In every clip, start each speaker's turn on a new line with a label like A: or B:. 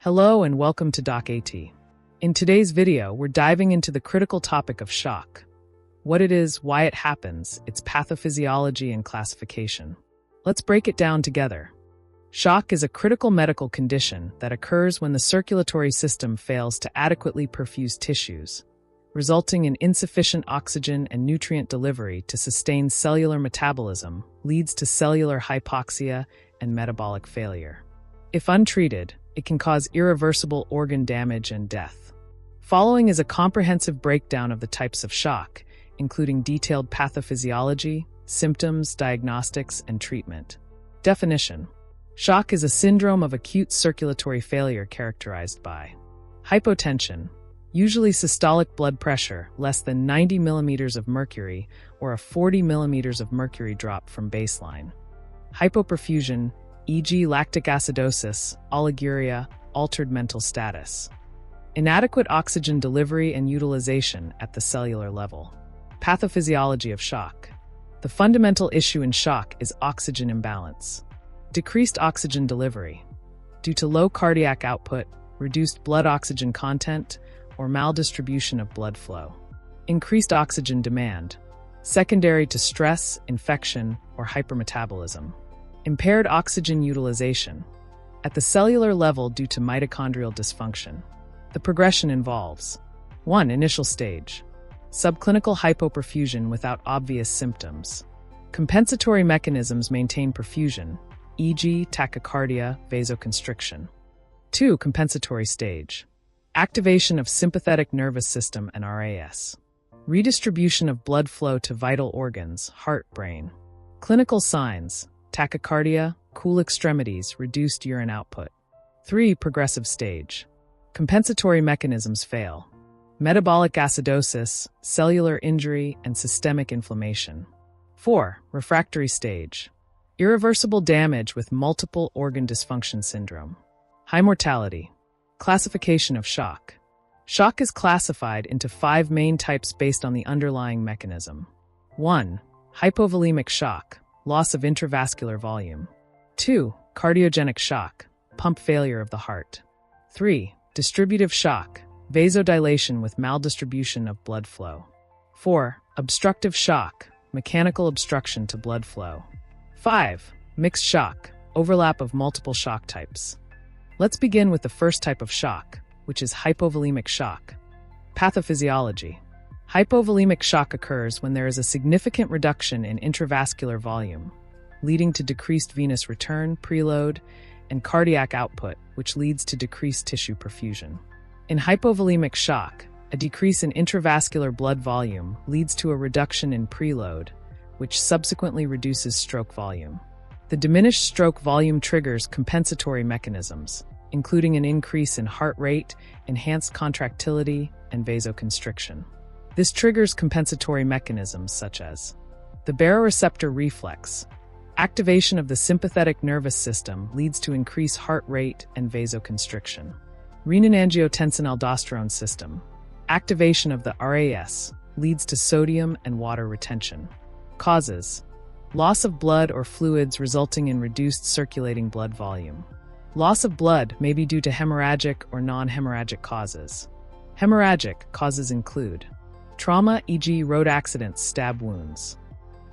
A: Hello and welcome to Doc AT. In today's video, we're diving into the critical topic of shock. What it is, why it happens, its pathophysiology and classification. Let's break it down together. Shock is a critical medical condition that occurs when the circulatory system fails to adequately perfuse tissues, resulting in insufficient oxygen and nutrient delivery to sustain cellular metabolism, leads to cellular hypoxia and metabolic failure. If untreated, it can cause irreversible organ damage and death. Following is a comprehensive breakdown of the types of shock, including detailed pathophysiology, symptoms, diagnostics, and treatment. Definition: shock is a syndrome of acute circulatory failure characterized by hypotension, usually systolic blood pressure less than 90 millimeters of mercury or a 40 millimeters of mercury drop from baseline, hypoperfusion, e.g. lactic acidosis, oliguria, altered mental status, inadequate oxygen delivery and utilization at the cellular level. Pathophysiology of shock. The fundamental issue in shock is oxygen imbalance. Decreased oxygen delivery due to low cardiac output, reduced blood oxygen content, or maldistribution of blood flow. Increased oxygen demand, secondary to stress, infection, or hypermetabolism. Impaired oxygen utilization at the cellular level due to mitochondrial dysfunction. The progression involves 1. Initial stage. Subclinical hypoperfusion without obvious symptoms. Compensatory mechanisms maintain perfusion, e.g. tachycardia, vasoconstriction. 2. Compensatory stage. Activation of sympathetic nervous system and RAS. Redistribution of blood flow to vital organs, heart, brain. Clinical signs: tachycardia, cool extremities, reduced urine output. 3. Progressive stage. Compensatory mechanisms fail. Metabolic acidosis, cellular injury, and systemic inflammation. 4. Refractory stage. Irreversible damage with multiple organ dysfunction syndrome. High mortality. Classification of shock. Shock is classified into 5 main types based on the underlying mechanism. 1. Hypovolemic shock, loss of intravascular volume. 2. Cardiogenic shock, pump failure of the heart. 3. Distributive shock, vasodilation with maldistribution of blood flow. 4. Obstructive shock, mechanical obstruction to blood flow. 5. Mixed shock, overlap of multiple shock types. Let's begin with the first type of shock, which is hypovolemic shock. Pathophysiology. Hypovolemic shock occurs when there is a significant reduction in intravascular volume, leading to decreased venous return, preload, and cardiac output, which leads to decreased tissue perfusion. In hypovolemic shock, a decrease in intravascular blood volume leads to a reduction in preload, which subsequently reduces stroke volume. The diminished stroke volume triggers compensatory mechanisms, including an increase in heart rate, enhanced contractility, and vasoconstriction. This triggers compensatory mechanisms such as the baroreceptor reflex. Activation of the sympathetic nervous system leads to increased heart rate and vasoconstriction. Renin-angiotensin-aldosterone system. Activation of the RAS leads to sodium and water retention. Causes: loss of blood or fluids resulting in reduced circulating blood volume. Loss of blood may be due to hemorrhagic or non-hemorrhagic causes. Hemorrhagic causes include trauma, e.g. road accidents, stab wounds.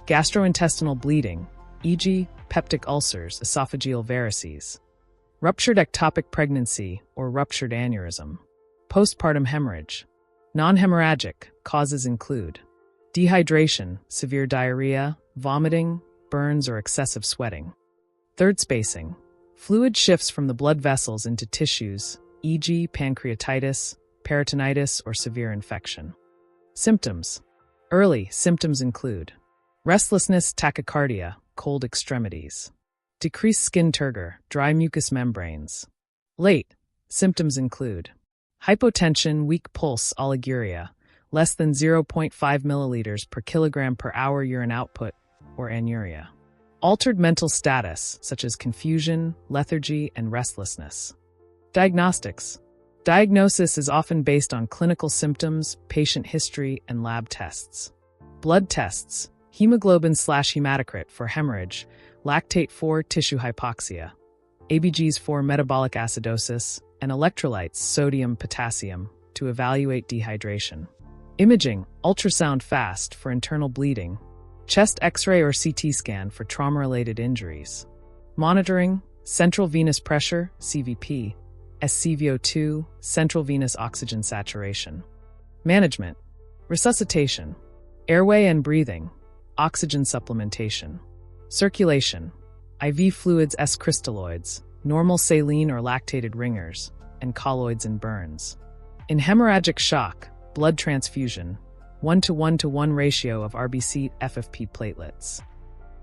A: Gastrointestinal bleeding, e.g. peptic ulcers, esophageal varices. Ruptured ectopic pregnancy or ruptured aneurysm. Postpartum hemorrhage. Non-hemorrhagic causes include dehydration, severe diarrhea, vomiting, burns, or excessive sweating. Third spacing. Fluid shifts from the blood vessels into tissues, e.g. pancreatitis, peritonitis, or severe infection. Symptoms. Early symptoms include restlessness, tachycardia, cold extremities. Decreased skin turgor, dry mucous membranes. Late symptoms include hypotension, weak pulse, oliguria, less than 0.5 milliliters per kilogram per hour urine output, or anuria. Altered mental status, such as confusion, lethargy, and restlessness. Diagnostics. Diagnosis is often based on clinical symptoms, patient history, and lab tests. Blood tests: hemoglobin/hematocrit for hemorrhage, lactate for tissue hypoxia, ABGs for metabolic acidosis, and electrolytes sodium, potassium to evaluate dehydration. Imaging, ultrasound fast for internal bleeding, chest X-ray or CT scan for trauma-related injuries. Monitoring, central venous pressure, CVP, SCVO2, central venous oxygen saturation. Management, resuscitation, airway and breathing, oxygen supplementation. Circulation, IV fluids S crystalloids, normal saline or lactated ringers, and colloids and burns. In hemorrhagic shock, blood transfusion, 1:1:1 ratio of RBC FFP platelets.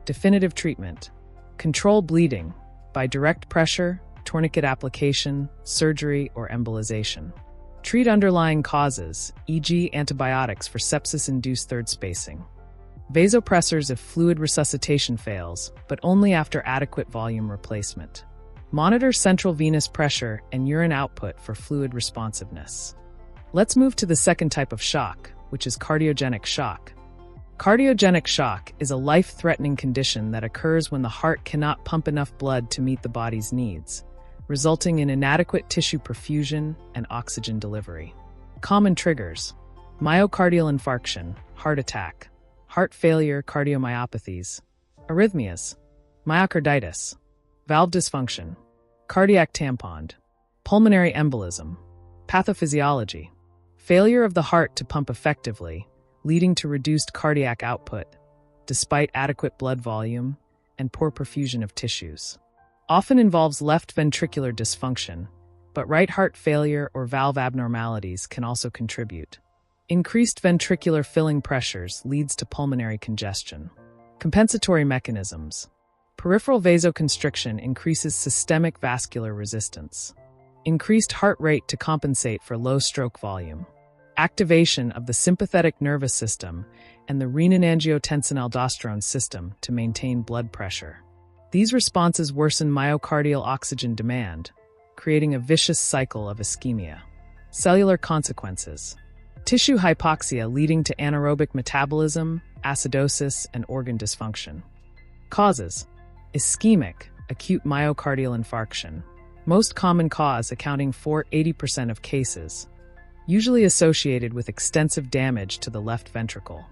A: Definitive treatment, control bleeding by direct pressure, tourniquet application, surgery, or embolization. Treat underlying causes, e.g. antibiotics for sepsis-induced third spacing. Vasopressors if fluid resuscitation fails, but only after adequate volume replacement. Monitor central venous pressure and urine output for fluid responsiveness. Let's move to the second type of shock, which is cardiogenic shock. Cardiogenic shock is a life-threatening condition that occurs when the heart cannot pump enough blood to meet the body's needs, resulting in inadequate tissue perfusion and oxygen delivery. Common triggers: myocardial infarction, heart attack, heart failure, cardiomyopathies, arrhythmias, myocarditis, valve dysfunction, cardiac tamponade, pulmonary embolism, pathophysiology, failure of the heart to pump effectively, leading to reduced cardiac output, despite adequate blood volume, and poor perfusion of tissues. Often involves left ventricular dysfunction, but right heart failure or valve abnormalities can also contribute. Increased ventricular filling pressures leads to pulmonary congestion. Compensatory mechanisms. Peripheral vasoconstriction increases systemic vascular resistance. Increased heart rate to compensate for low stroke volume. Activation of the sympathetic nervous system and the renin-angiotensin-aldosterone system to maintain blood pressure. These responses worsen myocardial oxygen demand, creating a vicious cycle of ischemia. Cellular consequences. Tissue hypoxia leading to anaerobic metabolism, acidosis, and organ dysfunction. Causes: ischemic, acute myocardial infarction, most common cause accounting for 80% of cases, usually associated with extensive damage to the left ventricle.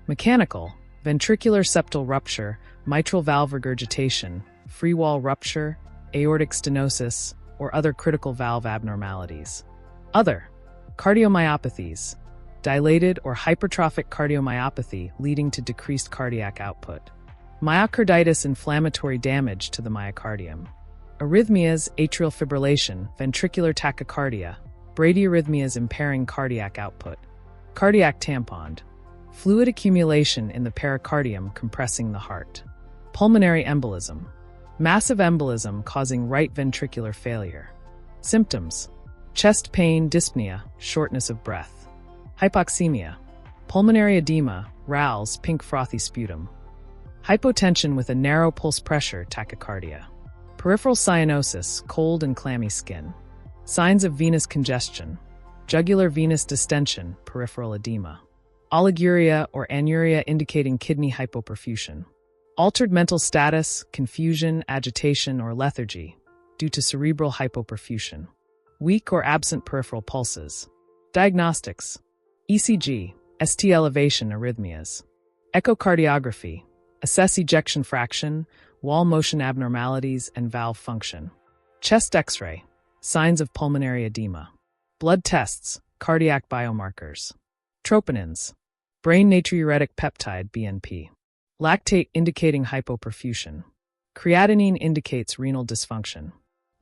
A: Mechanical, ventricular septal rupture, mitral valve regurgitation, free wall rupture, aortic stenosis, or other critical valve abnormalities. Other, cardiomyopathies, dilated or hypertrophic cardiomyopathy leading to decreased cardiac output. Myocarditis, inflammatory damage to the myocardium. Arrhythmias, atrial fibrillation, ventricular tachycardia, bradyarrhythmias impairing cardiac output. Cardiac tamponade, fluid accumulation in the pericardium compressing the heart. Pulmonary embolism, massive embolism causing right ventricular failure. Symptoms: chest pain, dyspnea, shortness of breath. Hypoxemia, pulmonary edema, rales, pink frothy sputum. Hypotension with a narrow pulse pressure, tachycardia. Peripheral cyanosis, cold and clammy skin. Signs of venous congestion, jugular venous distension, peripheral edema. Oliguria or anuria indicating kidney hypoperfusion. Altered mental status, confusion, agitation, or lethargy due to cerebral hypoperfusion. Weak or absent peripheral pulses. Diagnostics: ECG, ST elevation arrhythmias. Echocardiography, assess ejection fraction, wall motion abnormalities, and valve function. Chest X-ray, signs of pulmonary edema. Blood tests, cardiac biomarkers. Troponins, brain natriuretic peptide BNP. Lactate indicating hypoperfusion. Creatinine indicates renal dysfunction.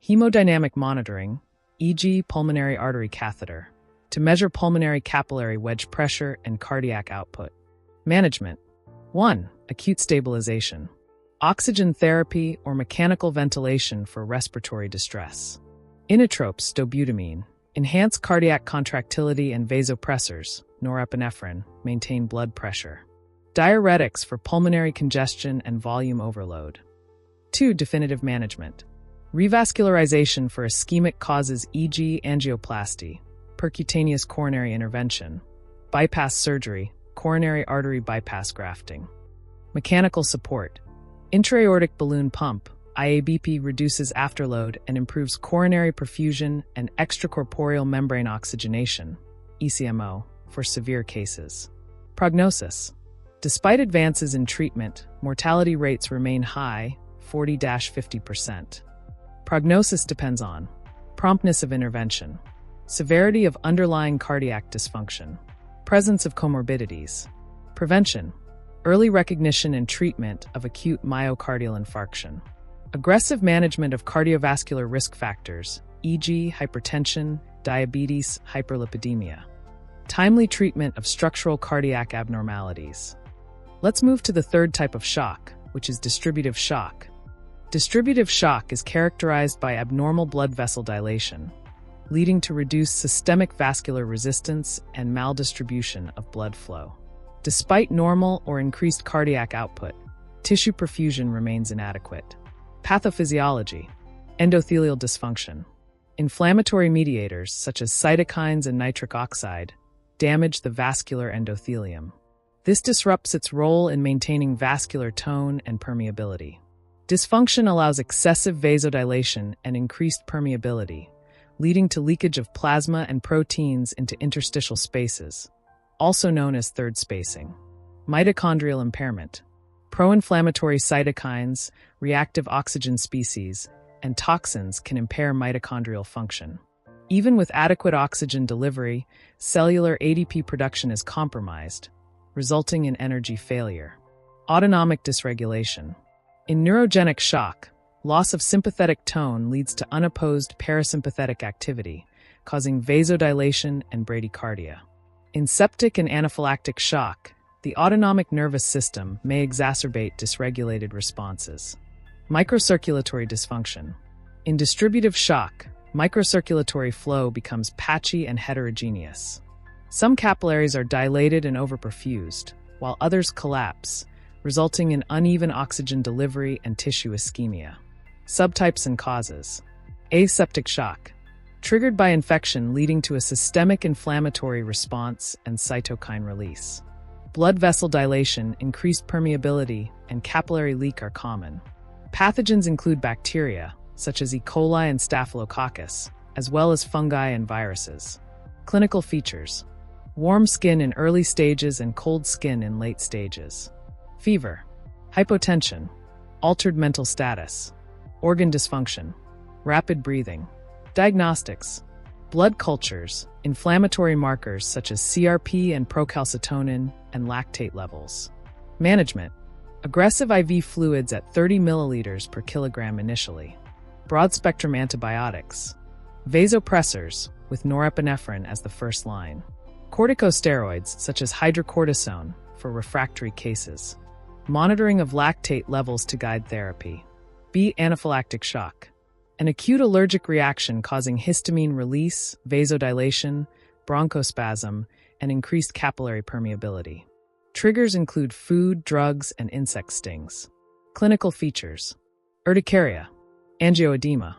A: Hemodynamic monitoring, e.g. pulmonary artery catheter, to measure pulmonary capillary wedge pressure and cardiac output. Management: 1. Acute stabilization. Oxygen therapy or mechanical ventilation for respiratory distress. Inotropes, dobutamine, enhance cardiac contractility, and vasopressors, norepinephrine, maintain blood pressure. Diuretics for pulmonary congestion and volume overload. 2. Definitive management. Revascularization for ischemic causes, e.g. angioplasty, percutaneous coronary intervention, bypass surgery, coronary artery bypass grafting. Mechanical support. Intra-aortic balloon pump, IABP reduces afterload and improves coronary perfusion and extracorporeal membrane oxygenation, ECMO, for severe cases. Prognosis. Despite advances in treatment, mortality rates remain high, 40–50%. Prognosis depends on promptness of intervention, severity of underlying cardiac dysfunction, presence of comorbidities, prevention, early recognition and treatment of acute myocardial infarction, aggressive management of cardiovascular risk factors, e.g., hypertension, diabetes, hyperlipidemia, timely treatment of structural cardiac abnormalities. Let's move to the third type of shock, which is distributive shock. Distributive shock is characterized by abnormal blood vessel dilation, leading to reduced systemic vascular resistance and maldistribution of blood flow. Despite normal or increased cardiac output, tissue perfusion remains inadequate. Pathophysiology. Endothelial dysfunction. Inflammatory mediators, such as cytokines and nitric oxide, damage the vascular endothelium. This disrupts its role in maintaining vascular tone and permeability. Dysfunction allows excessive vasodilation and increased permeability, leading to leakage of plasma and proteins into interstitial spaces, also known as third spacing. Mitochondrial impairment. Pro-inflammatory cytokines, reactive oxygen species, and toxins can impair mitochondrial function. Even with adequate oxygen delivery, cellular ADP production is compromised, resulting in energy failure. Autonomic dysregulation. In neurogenic shock, loss of sympathetic tone leads to unopposed parasympathetic activity, causing vasodilation and bradycardia. In septic and anaphylactic shock, the autonomic nervous system may exacerbate dysregulated responses. Microcirculatory dysfunction. In distributive shock, microcirculatory flow becomes patchy and heterogeneous. Some capillaries are dilated and overperfused, while others collapse, resulting in uneven oxygen delivery and tissue ischemia. Subtypes and causes. Aseptic shock. Triggered by infection leading to a systemic inflammatory response and cytokine release. Blood vessel dilation, increased permeability, and capillary leak are common. Pathogens include bacteria, such as E. coli and Staphylococcus, as well as fungi and viruses. Clinical features. Warm skin in early stages and cold skin in late stages. Fever. Hypotension. Altered mental status. Organ dysfunction. Rapid breathing. Diagnostics. Blood cultures, inflammatory markers such as CRP and procalcitonin, and lactate levels. Management. Aggressive IV fluids at 30 milliliters per kilogram initially. Broad-spectrum antibiotics. Vasopressors, with norepinephrine as the first line. Corticosteroids, such as hydrocortisone, for refractory cases. Monitoring of lactate levels to guide therapy. B. Anaphylactic shock. An acute allergic reaction causing histamine release, vasodilation, bronchospasm, and increased capillary permeability. Triggers include food, drugs, and insect stings. Clinical features. Urticaria. Angioedema.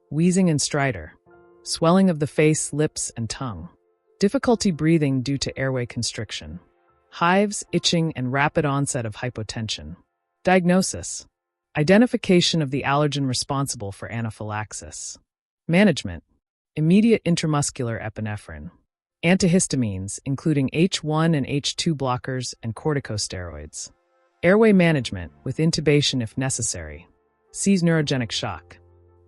A: Wheezing and stridor. Swelling of the face, lips, and tongue. Difficulty breathing due to airway constriction. Hives, itching, and rapid onset of hypotension. Diagnosis. Identification of the allergen responsible for anaphylaxis. Management. Immediate intramuscular epinephrine. Antihistamines, including H1 and H2 blockers and corticosteroids. Airway management, with intubation if necessary. C's neurogenic shock.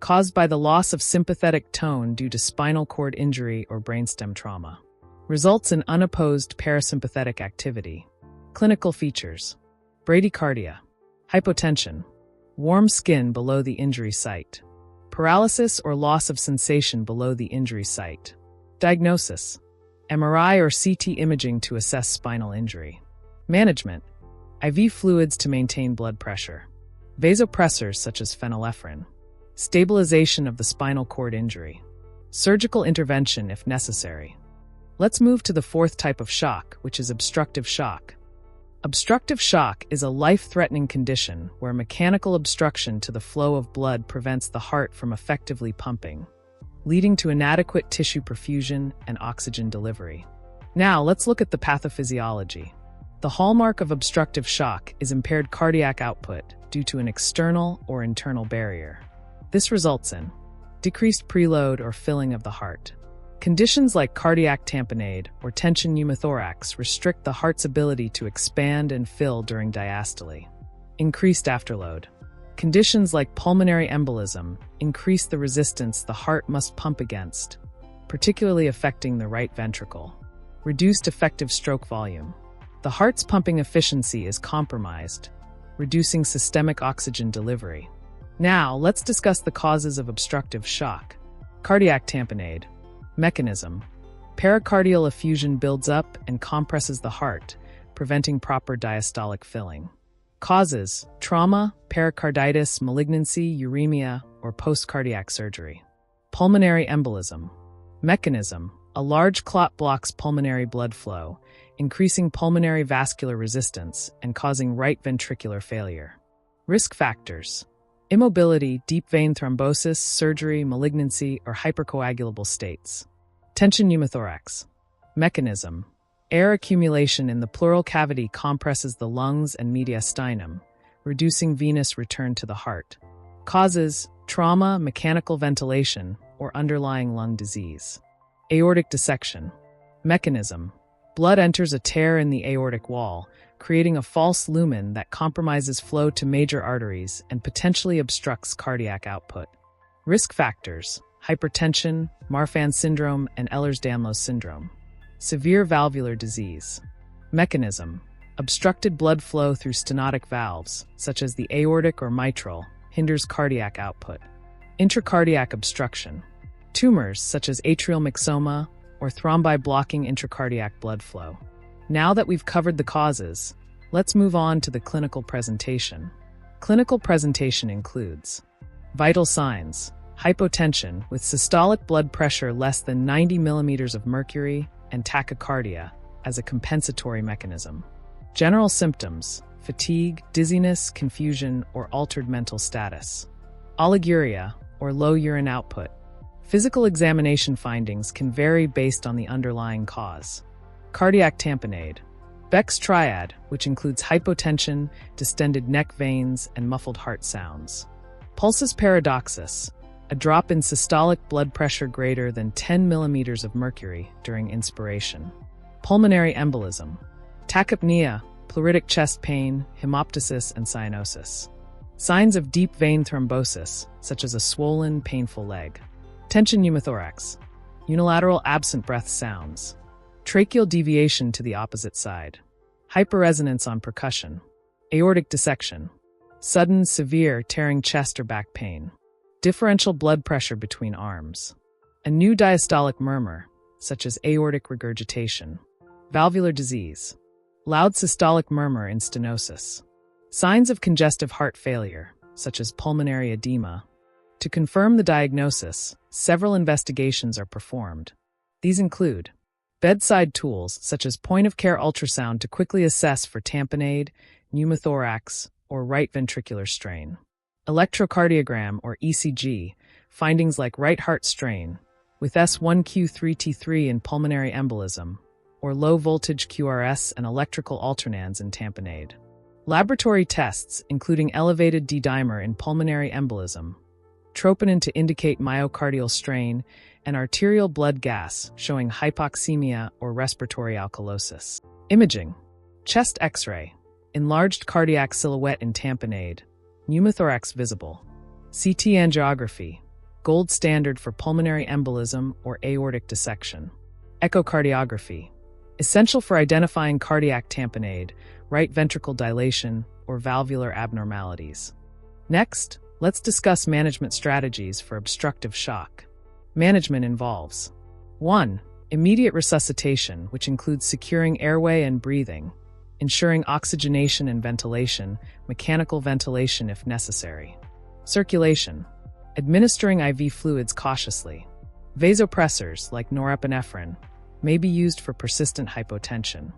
A: Caused by the loss of sympathetic tone due to spinal cord injury or brainstem trauma. Results in unopposed parasympathetic activity. Clinical features. Bradycardia. Hypotension. Warm skin below the injury site. Paralysis or loss of sensation below the injury site. Diagnosis. MRI or CT imaging to assess spinal injury. Management. IV fluids to maintain blood pressure. Vasopressors such as phenylephrine. Stabilization of the spinal cord injury. Surgical intervention if necessary. Let's move to the fourth type of shock, which is obstructive shock. Obstructive shock is a life-threatening condition where mechanical obstruction to the flow of blood prevents the heart from effectively pumping, leading to inadequate tissue perfusion and oxygen delivery. Now, let's look at the pathophysiology. The hallmark of obstructive shock is impaired cardiac output, due to an external or internal barrier. This results in decreased preload or filling of the heart. Conditions like cardiac tamponade or tension pneumothorax restrict the heart's ability to expand and fill during diastole. Increased afterload. Conditions like pulmonary embolism increase the resistance the heart must pump against, particularly affecting the right ventricle. Reduced effective stroke volume. The heart's pumping efficiency is compromised, reducing systemic oxygen delivery. Now, let's discuss the causes of obstructive shock. Cardiac tamponade. Mechanism. Pericardial effusion builds up and compresses the heart, preventing proper diastolic filling. Causes: trauma, pericarditis, malignancy, uremia, or post-cardiac surgery. Pulmonary embolism. Mechanism. A large clot blocks pulmonary blood flow, increasing pulmonary vascular resistance and causing right ventricular failure. Risk factors: immobility, deep vein thrombosis, surgery, malignancy, or hypercoagulable states. Tension pneumothorax. Mechanism. Air accumulation in the pleural cavity compresses the lungs and mediastinum, reducing venous return to the heart. Causes: trauma, mechanical ventilation, or underlying lung disease. Aortic dissection. Mechanism. Blood enters a tear in the aortic wall, creating a false lumen that compromises flow to major arteries and potentially obstructs cardiac output. Risk factors: hypertension, Marfan syndrome, and Ehlers-Danlos syndrome. Severe valvular disease. Mechanism. Obstructed blood flow through stenotic valves, such as the aortic or mitral, hinders cardiac output. Intracardiac obstruction. Tumors, such as atrial myxoma, or thrombi blocking intracardiac blood flow. Now that we've covered the causes, let's move on to the clinical presentation. Clinical presentation includes vital signs: hypotension with systolic blood pressure less than 90 millimeters of mercury and tachycardia as a compensatory mechanism. General symptoms: fatigue, dizziness, confusion, or altered mental status. Oliguria, or low urine output. Physical examination findings can vary based on the underlying cause. Cardiac tamponade. Beck's triad, which includes hypotension, distended neck veins, and muffled heart sounds. Pulsus paradoxus. A drop in systolic blood pressure greater than 10 millimeters of mercury during inspiration. Pulmonary embolism. Tachypnea, pleuritic chest pain, hemoptysis, and cyanosis. Signs of deep vein thrombosis, such as a swollen, painful leg. Tension pneumothorax. Unilateral absent breath sounds. Tracheal deviation to the opposite side. Hyperresonance on percussion. Aortic dissection. Sudden, severe, tearing chest or back pain. Differential blood pressure between arms. A new diastolic murmur, such as aortic regurgitation. Valvular disease. Loud systolic murmur in stenosis. Signs of congestive heart failure, such as pulmonary edema. To confirm the diagnosis, several investigations are performed. These include bedside tools such as point-of-care ultrasound to quickly assess for tamponade, pneumothorax, or right ventricular strain. Electrocardiogram or ECG, findings like right heart strain, with S1Q3T3 in pulmonary embolism, or low-voltage QRS and electrical alternans in tamponade. Laboratory tests, including elevated D-dimer in pulmonary embolism, troponin to indicate myocardial strain, and arterial blood gas showing hypoxemia or respiratory alkalosis. Imaging. Chest X-ray. Enlarged cardiac silhouette in tamponade. Pneumothorax visible. CT angiography. Gold standard for pulmonary embolism or aortic dissection. Echocardiography. Essential for identifying cardiac tamponade, right ventricle dilation, or valvular abnormalities. Next, let's discuss management strategies for obstructive shock. Management involves 1. Immediate resuscitation, which includes securing airway and breathing, ensuring oxygenation and ventilation, mechanical ventilation if necessary. Circulation. Administering IV fluids cautiously. Vasopressors, like norepinephrine, may be used for persistent hypotension.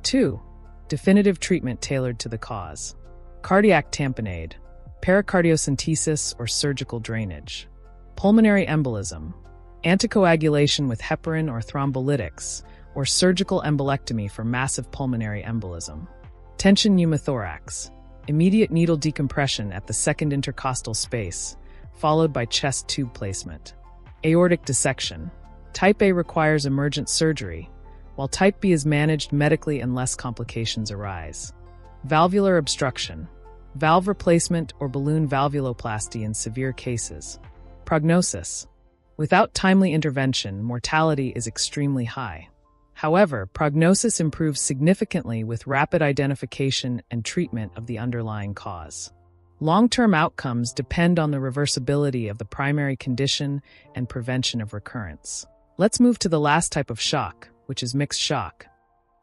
A: 2. Definitive treatment tailored to the cause. Cardiac tamponade, pericardiocentesis or surgical drainage. Pulmonary embolism, anticoagulation with heparin or thrombolytics, or surgical embolectomy for massive pulmonary embolism. Tension pneumothorax, immediate needle decompression at the second intercostal space, followed by chest tube placement. Aortic dissection. Type A requires emergent surgery, while Type B is managed medically unless complications arise. Valvular obstruction. Valve replacement or balloon valvuloplasty in severe cases. Prognosis. Without timely intervention, mortality is extremely high. However, prognosis improves significantly with rapid identification and treatment of the underlying cause. Long-term outcomes depend on the reversibility of the primary condition and prevention of recurrence. Let's move to the last type of shock, which is mixed shock.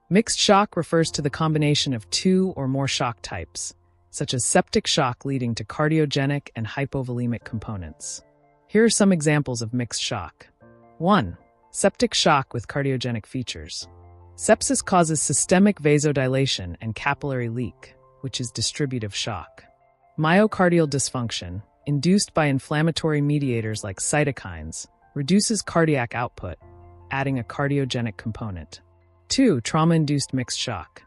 A: Mixed shock refers to the combination of two or more shock types, such as septic shock leading to cardiogenic and hypovolemic components. Here are some examples of mixed shock. 1. Septic shock with cardiogenic features. Sepsis causes systemic vasodilation and capillary leak, which is distributive shock. Myocardial dysfunction, induced by inflammatory mediators like cytokines, reduces cardiac output, adding a cardiogenic component. 2. Trauma-induced mixed shock.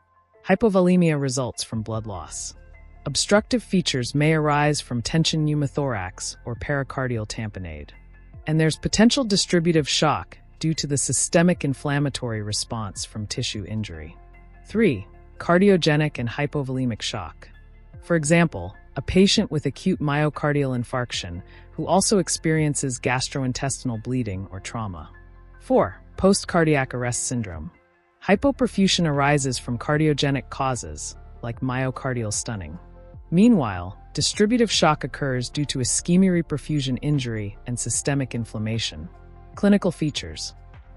A: Hypovolemia results from blood loss. Obstructive features may arise from tension pneumothorax or pericardial tamponade. And there's potential distributive shock due to the systemic inflammatory response from tissue injury. 3. Cardiogenic and hypovolemic shock. For example, a patient with acute myocardial infarction who also experiences gastrointestinal bleeding or trauma. 4. Post-cardiac arrest syndrome. Hypoperfusion arises from cardiogenic causes, like myocardial stunning. Meanwhile, distributive shock occurs due to ischemia-reperfusion injury and systemic inflammation. Clinical features.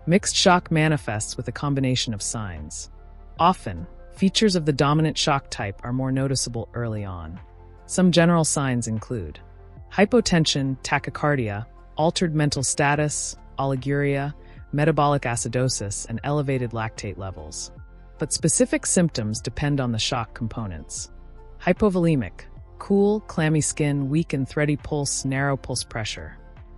A: Mixed shock manifests with a combination of signs. Often, features of the dominant shock type are more noticeable early on. Some general signs include hypotension, tachycardia, altered mental status, oliguria, metabolic acidosis, and elevated lactate levels. But specific symptoms depend on the shock components. Hypovolemic, cool, clammy skin, weak and thready pulse, narrow pulse pressure.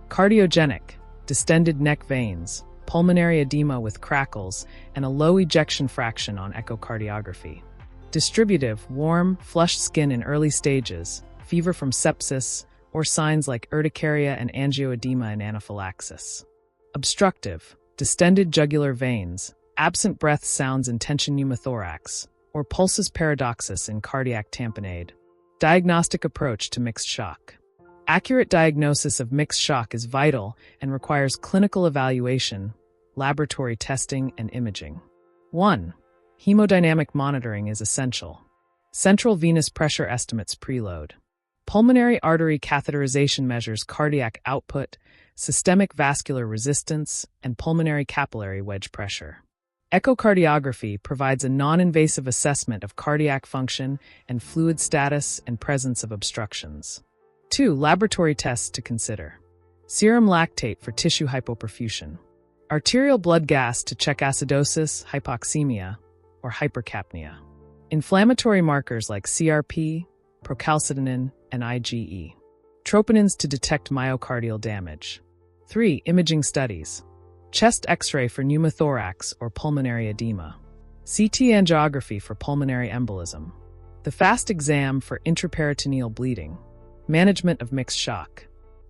A: Cardiogenic, distended neck veins, pulmonary edema with crackles, and a low ejection fraction on echocardiography. Distributive, warm, flushed skin in early stages, fever from sepsis, or signs like urticaria and angioedema and anaphylaxis. Obstructive, distended jugular veins, absent breath sounds in tension pneumothorax, or pulsus paradoxus in cardiac tamponade. Diagnostic approach to mixed shock. Accurate diagnosis of mixed shock is vital and requires clinical evaluation, laboratory testing, and imaging. 1. Hemodynamic monitoring is essential. Central venous pressure estimates preload. Pulmonary artery catheterization measures cardiac output, systemic vascular resistance, and pulmonary capillary wedge pressure. Echocardiography provides a non-invasive assessment of cardiac function and fluid status and presence of obstructions. 2. Laboratory tests to consider. Serum lactate for tissue hypoperfusion. Arterial blood gas to check acidosis, hypoxemia, or hypercapnia. Inflammatory markers like CRP, procalcitonin, and IgE. Troponins to detect myocardial damage. 3. Imaging studies. Chest X-ray for pneumothorax or pulmonary edema. CT angiography for pulmonary embolism. The FAST exam for intraperitoneal bleeding. Management of mixed shock.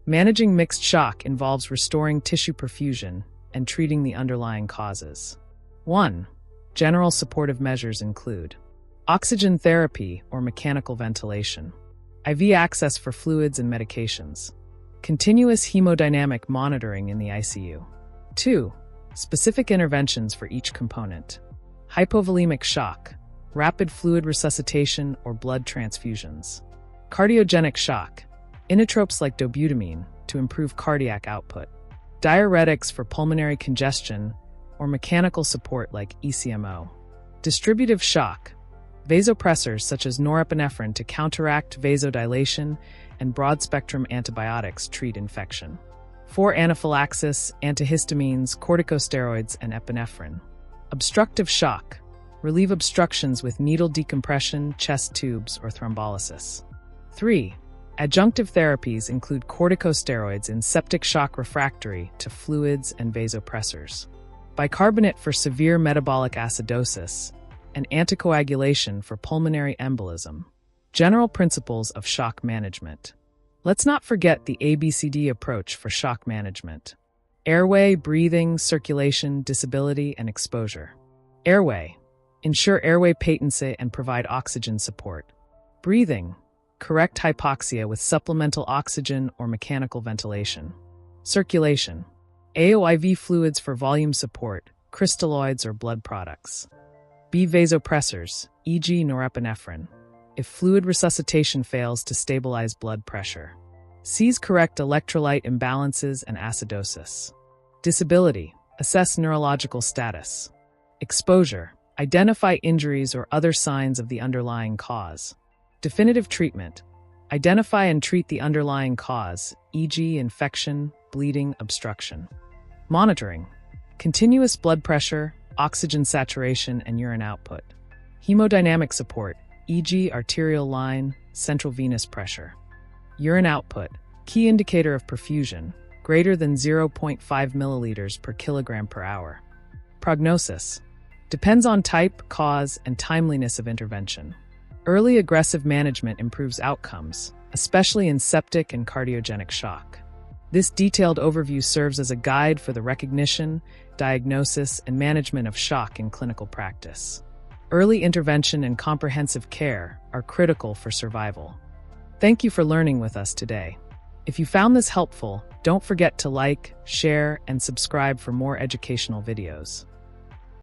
A: Managing mixed shock involves restoring tissue perfusion and treating the underlying causes. 1. General supportive measures include oxygen therapy or mechanical ventilation, IV access for fluids and medications, continuous hemodynamic monitoring in the ICU. 2. Specific interventions for each component. Hypovolemic shock, rapid fluid resuscitation or blood transfusions. Cardiogenic shock, inotropes like dobutamine to improve cardiac output. Diuretics for pulmonary congestion or mechanical support like ECMO. Distributive shock, vasopressors such as norepinephrine to counteract vasodilation and broad-spectrum antibiotics treat infection. 4. Anaphylaxis, antihistamines, corticosteroids, and epinephrine. Obstructive shock, relieve obstructions with needle decompression, chest tubes, or thrombolysis. 3. Adjunctive therapies include corticosteroids in septic shock refractory to fluids and vasopressors, bicarbonate for severe metabolic acidosis, and anticoagulation for pulmonary embolism. General principles of shock management. Let's not forget the ABCD approach for shock management. Airway, breathing, circulation, disability, and exposure. Airway. Ensure airway patency and provide oxygen support. Breathing. Correct hypoxia with supplemental oxygen or mechanical ventilation. Circulation. AOIV fluids for volume support, crystalloids or blood products. B vasopressors, e.g. norepinephrine, if fluid resuscitation fails to stabilize blood pressure. C's correct electrolyte imbalances and acidosis. Disability, assess neurological status. Exposure, identify injuries or other signs of the underlying cause. Definitive treatment, identify and treat the underlying cause, e.g. infection, bleeding, obstruction. Monitoring, continuous blood pressure, oxygen saturation, and urine output. Hemodynamic support, e.g. arterial line, central venous pressure. Urine output, key indicator of perfusion, greater than 0.5 milliliters per kilogram per hour. Prognosis, depends on type, cause, and timeliness of intervention. Early aggressive management improves outcomes, especially in septic and cardiogenic shock. This detailed overview serves as a guide for the recognition, diagnosis, and management of shock in clinical practice. Early intervention and comprehensive care are critical for survival. Thank you for learning with us today. If you found this helpful, don't forget to like, share, and subscribe for more educational videos.